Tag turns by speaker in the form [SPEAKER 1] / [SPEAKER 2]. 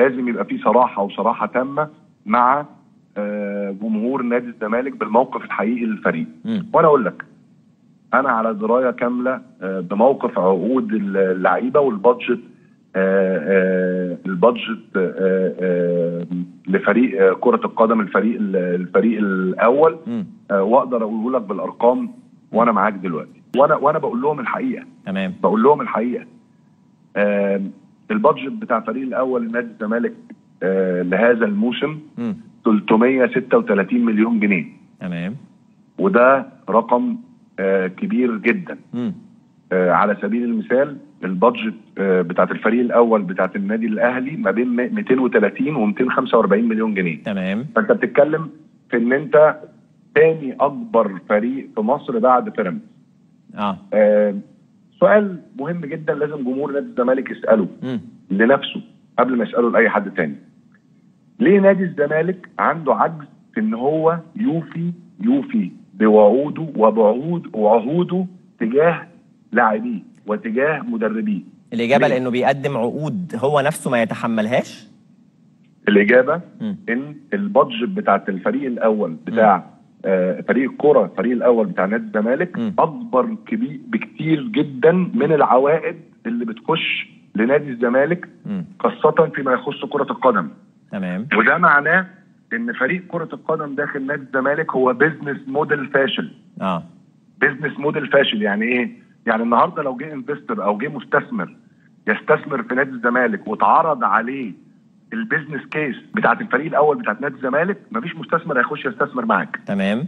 [SPEAKER 1] لازم يبقى في صراحه وصراحه تامه مع جمهور نادي الزمالك بالموقف الحقيقي للفريق. وانا اقول لك انا على درايه كامله بموقف عقود اللعيبه والبادجت لفريق كره القدم الفريق الاول، واقدر اقوله لك بالارقام وانا معاك دلوقتي، وانا بقول لهم الحقيقه.
[SPEAKER 2] تمام.
[SPEAKER 1] بقول لهم الحقيقه. البادجت بتاع الفريق الاول لنادي الزمالك لهذا الموسم 336 مليون جنيه.
[SPEAKER 2] تمام.
[SPEAKER 1] وده رقم كبير جدا. على سبيل المثال البادجت بتاعت الفريق الاول بتاعت النادي الاهلي ما بين 230 و 245 مليون جنيه.
[SPEAKER 2] تمام.
[SPEAKER 1] فانت بتتكلم في ان انت ثاني اكبر فريق في مصر بعد بيراميدز. سؤال مهم جدا لازم جمهور نادي الزمالك يساله لنفسه قبل ما يساله لاي حد تاني. ليه نادي الزمالك عنده عجز في ان هو يوفي بوعوده وعهوده تجاه لاعبيه وتجاه مدربيه؟
[SPEAKER 2] الإجابة لأنه بيقدم عقود هو نفسه ما يتحملهاش؟
[SPEAKER 1] الإجابة إن البادجت بتاعت الفريق الأول بتاع فريق الكرة الفريق الأول بتاع نادي الزمالك أكبر بكتير جدا من العوائد اللي بتخش لنادي الزمالك، خاصة فيما يخص كرة القدم.
[SPEAKER 2] تمام.
[SPEAKER 1] وده معناه إن فريق كرة القدم داخل نادي الزمالك هو بيزنس موديل فاشل. بيزنس موديل فاشل يعني إيه؟ يعني النهارده لو جه انفستر او جه مستثمر يستثمر في نادي الزمالك واتعرض عليه البيزنس كيس بتاعت الفريق الاول بتاعت نادي الزمالك، مفيش مستثمر هيخش يستثمر معاك.
[SPEAKER 2] تمام.